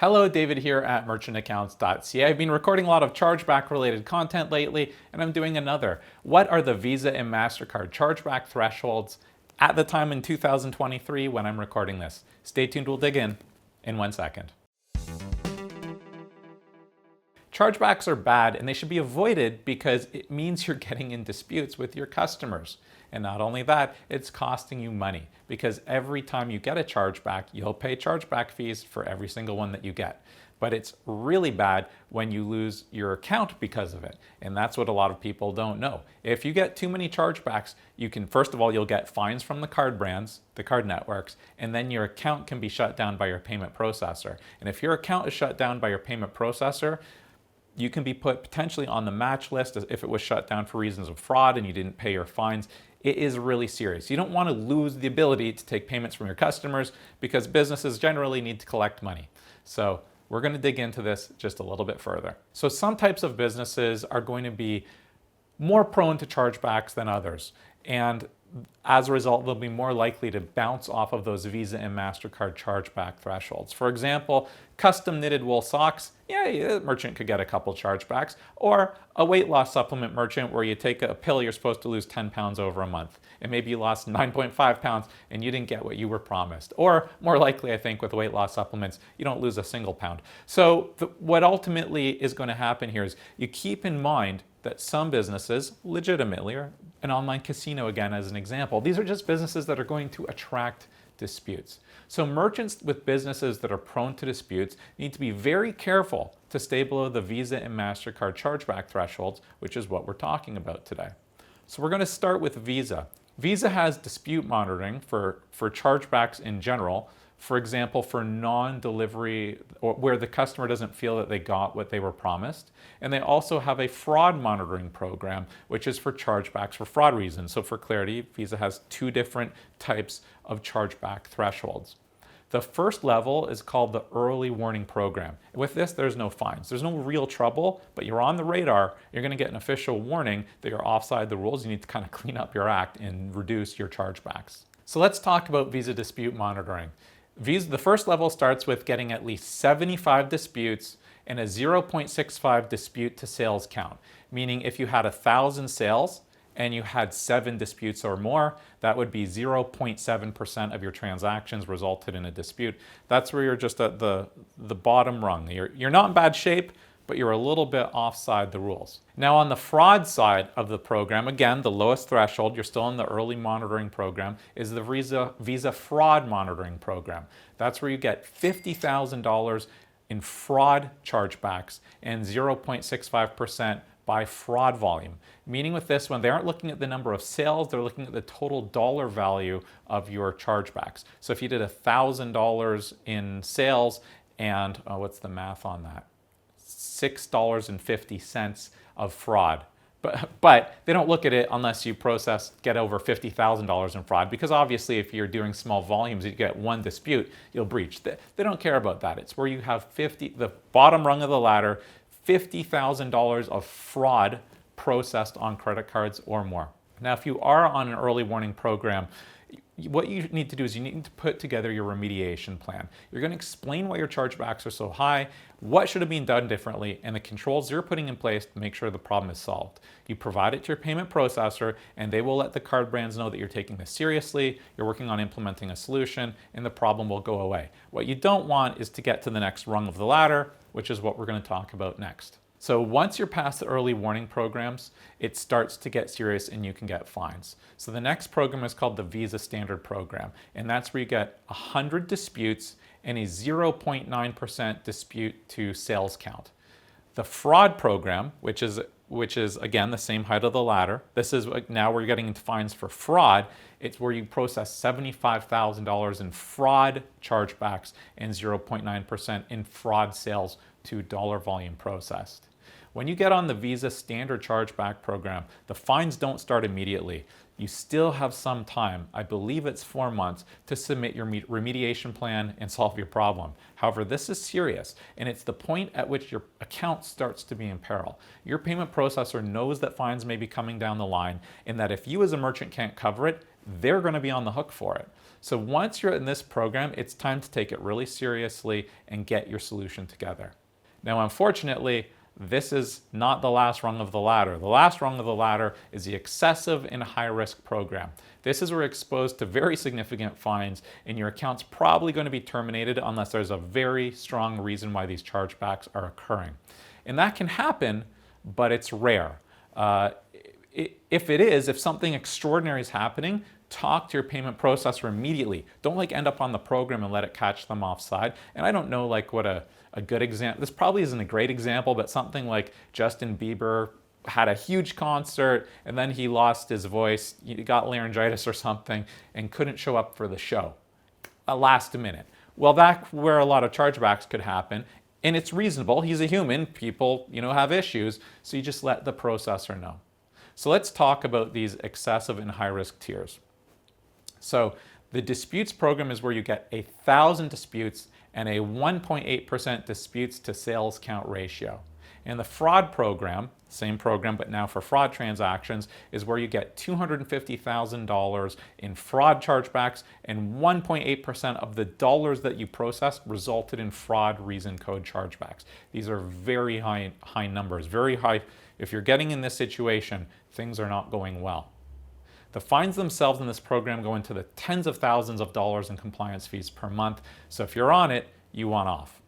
Hello, David here at merchantaccounts.ca. I've been recording a lot of chargeback related content lately, and I'm doing another. What are the Visa and MasterCard chargeback thresholds at the time in 2023 when I'm recording this? Stay tuned, we'll dig in 1 second. Chargebacks are bad and they should be avoided because it means you're getting in disputes with your customers. And not only that, it's costing you money because every time you get a chargeback, you'll pay chargeback fees for every single one that you get. But it's really bad when you lose your account because of it. And that's what a lot of people don't know. If you get too many chargebacks, you can, first of all, you'll get fines from the card brands, the card networks, and then your account can be shut down by your payment processor. And if your account is shut down by your payment processor, you can be put potentially on the match list if it was shut down for reasons of fraud and you didn't pay your fines. It is really serious. You don't want to lose the ability to take payments from your customers because businesses generally need to collect money. So we're going to dig into this just a little bit further. So some types of businesses are going to be more prone to chargebacks than others. And as a result, they'll be more likely to bounce off of those Visa and MasterCard chargeback thresholds. For example, custom knitted wool socks, a merchant could get a couple chargebacks. Or a weight loss supplement merchant where you take a pill, you're supposed to lose 10 pounds over a month. And maybe you lost 9.5 pounds and you didn't get what you were promised. Or more likely, I think, with weight loss supplements, you don't lose a single pound. So what ultimately is going to happen here is you keep in mind that some businesses, legitimately, or an online casino again as an example, these are just businesses that are going to attract disputes. So merchants with businesses that are prone to disputes need to be very careful to stay below the Visa and MasterCard chargeback thresholds, which is what we're talking about today. So we're going to start with Visa. Visa has dispute monitoring for chargebacks in general. For example, for non-delivery, or where the customer doesn't feel that they got what they were promised. And they also have a fraud monitoring program, which is for chargebacks for fraud reasons. So for clarity, Visa has two different types of chargeback thresholds. The first level is called the early warning program. With this, there's no fines. There's no real trouble, but you're on the radar. You're going to get an official warning that you're offside the rules. You need to kind of clean up your act and reduce your chargebacks. So let's talk about Visa dispute monitoring. The first level starts with getting at least 75 disputes and a 0.65 dispute to sales count, meaning if you had 1,000 sales and you had 7 disputes or more, that would be 0.7% of your transactions resulted in a dispute. That's where you're just at the bottom rung. You're not in bad shape, but you're a little bit offside the rules. Now on the fraud side of the program, again, the lowest threshold, you're still in the early monitoring program, is the Visa fraud monitoring program. That's where you get $50,000 in fraud chargebacks and 0.65% by fraud volume. Meaning with this one, they aren't looking at the number of sales, they're looking at the total dollar value of your chargebacks. So if you did $1,000 in sales and, what's the math on that? $6.50 of fraud. But they don't look at it unless you get over $50,000 in fraud, because obviously if you're doing small volumes, you get one dispute, you'll breach. They don't care about that. It's where you have the bottom rung of the ladder, $50,000 of fraud processed on credit cards or more. Now, if you are on an early warning program, what you need to do is you need to put together your remediation plan. You're going to explain why your chargebacks are so high, what should have been done differently, and the controls you're putting in place to make sure the problem is solved. You provide it to your payment processor, and they will let the card brands know that you're taking this seriously, you're working on implementing a solution, and the problem will go away. What you don't want is to get to the next rung of the ladder, which is what we're going to talk about next. So once you're past the early warning programs, it starts to get serious and you can get fines. So the next program is called the Visa Standard Program, and that's where you get 100 disputes and a 0.9% dispute to sales count. The fraud program, which is again the same height of the ladder, this is now we're getting into fines for fraud. It's where you process $75,000 in fraud chargebacks and 0.9% in fraud sales to dollar volume processed. When you get on the Visa Standard Chargeback program, the fines don't start immediately. You still have some time, I believe it's 4 months, to submit your remediation plan and solve your problem. However, this is serious, and it's the point at which your account starts to be in peril. Your payment processor knows that fines may be coming down the line, and that if you as a merchant can't cover it, they're going to be on the hook for it. So once you're in this program, it's time to take it really seriously and get your solution together. Now, unfortunately, this is not the last rung of the ladder. The last rung of the ladder is the excessive and high-risk program. This is where you're exposed to very significant fines, and your account's probably going to be terminated unless there's a very strong reason why these chargebacks are occurring. And that can happen, but it's rare. If something extraordinary is happening, talk to your payment processor immediately. Don't end up on the program and let it catch them offside. And I don't know what a good example, this probably isn't a great example, but something like Justin Bieber had a huge concert and then he lost his voice, he got laryngitis or something and couldn't show up for the show last minute. Well, that's where a lot of chargebacks could happen. And it's reasonable, he's a human, people have issues, so you just let the processor know. So let's talk about these excessive and high-risk tiers. So the disputes program is where you get 1,000 disputes and a 1.8% disputes to sales count ratio. And the fraud program, same program but now for fraud transactions, is where you get $250,000 in fraud chargebacks and 1.8% of the dollars that you processed resulted in fraud reason code chargebacks. These are very high numbers, very high. If you're getting in this situation, things are not going well. The fines themselves in this program go into the tens of thousands of dollars in compliance fees per month. So if you're on it, you want off.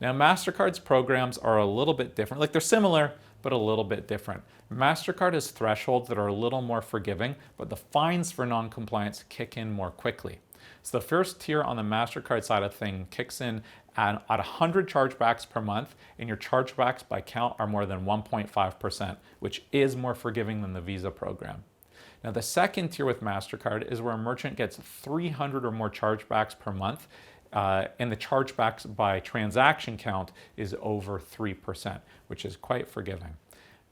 Now, MasterCard's programs are a little bit different. They're similar, but a little bit different. MasterCard has thresholds that are a little more forgiving, but the fines for non-compliance kick in more quickly. So the first tier on the MasterCard side of things kicks in at 100 chargebacks per month, and your chargebacks by count are more than 1.5%, which is more forgiving than the Visa program. Now, the second tier with MasterCard is where a merchant gets 300 or more chargebacks per month, and the chargebacks by transaction count is over 3%, which is quite forgiving.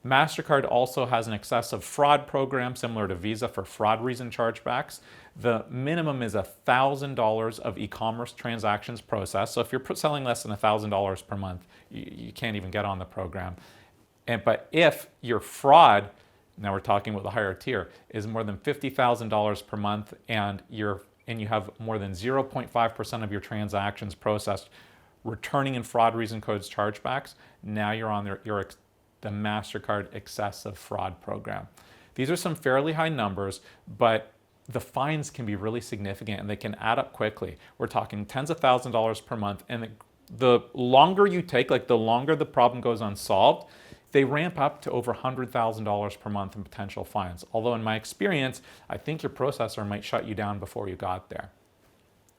MasterCard also has an excessive fraud program similar to Visa for fraud reason chargebacks. The minimum is $1,000 of e-commerce transactions processed. So if you're selling less than $1,000 per month, you can't even get on the program. But if your fraud, now we're talking about the higher tier, is more than $50,000 per month and you have more than 0.5% of your transactions processed returning in fraud reason codes chargebacks, now you're on the MasterCard excessive fraud program. These are some fairly high numbers, but the fines can be really significant and they can add up quickly. We're talking tens of thousands of dollars per month, and the longer you take, the longer the problem goes unsolved, they ramp up to over $100,000 per month in potential fines. Although in my experience, I think your processor might shut you down before you got there.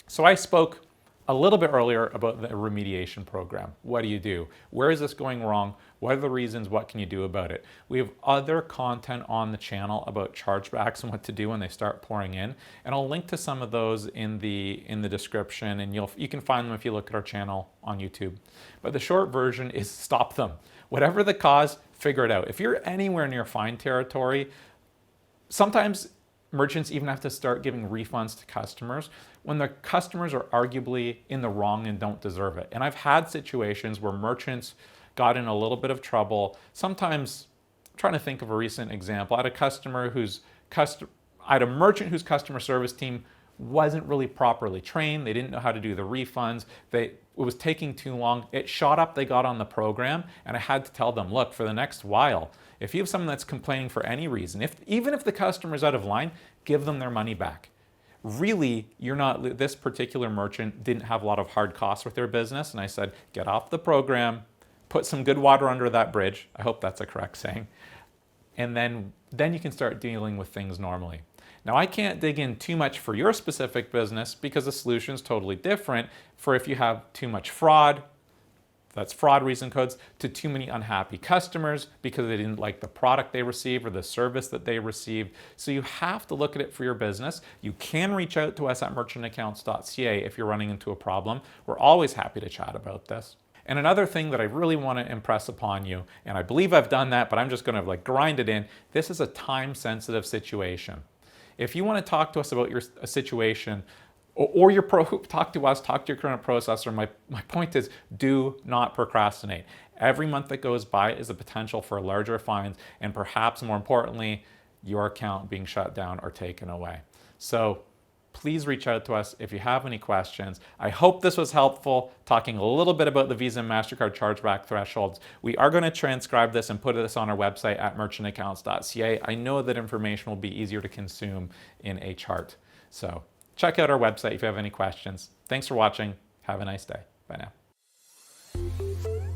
So I spoke a little bit earlier about the remediation program. What do you do? Where is this going wrong? What are the reasons? What can you do about it? We have other content on the channel about chargebacks and what to do when they start pouring in, and I'll link to some of those in the description, and you can find them if you look at our channel on YouTube. But the short version is stop them. Whatever the cause, figure it out. If you're anywhere near fine territory, sometimes merchants even have to start giving refunds to customers when the customers are arguably in the wrong and don't deserve it. And I've had situations where merchants got in a little bit of trouble. Sometimes, I'm trying to think of a recent example. I had a merchant whose customer service team wasn't really properly trained. They didn't know how to do the refunds. It was taking too long. It shot up, they got on the program, and I had to tell them, look, for the next while, if you have someone that's complaining for any reason, even if the customer's out of line, give them their money back. Really, this particular merchant didn't have a lot of hard costs with their business, and I said, get off the program, put some good water under that bridge. I hope that's a correct saying. And then you can start dealing with things normally. Now, I can't dig in too much for your specific business because the solution is totally different for if you have too much fraud, that's fraud reason codes, to too many unhappy customers because they didn't like the product they received or the service that they received. So you have to look at it for your business. You can reach out to us at merchantaccounts.ca if you're running into a problem. We're always happy to chat about this. And another thing that I really want to impress upon you, and I believe I've done that, but I'm just going to grind it in, this is a time-sensitive situation. If you want to talk to us about your situation, or talk to us, talk to your current processor, my point is do not procrastinate. Every month that goes by is a potential for larger fines and perhaps more importantly, your account being shut down or taken away. So please reach out to us if you have any questions. I hope this was helpful, talking a little bit about the Visa and MasterCard chargeback thresholds. We are going to transcribe this and put this on our website at merchantaccounts.ca. I know that information will be easier to consume in a chart. So check out our website if you have any questions. Thanks for watching. Have a nice day. Bye now.